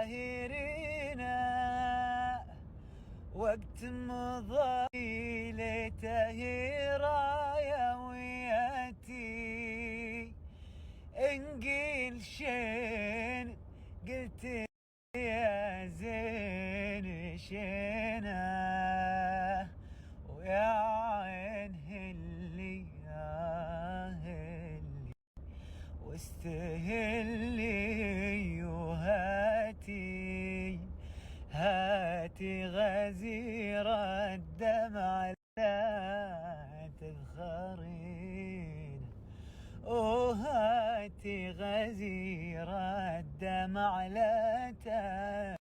تهيرينا وقت مضى ليته راية وياتي انقل شين قلت يا زين شينا ويا عين هلي يا هلي واستهلي وهاتي هاتي غزير الدمع لا تذخرين وهاتي غزير الدمع لا تذخرين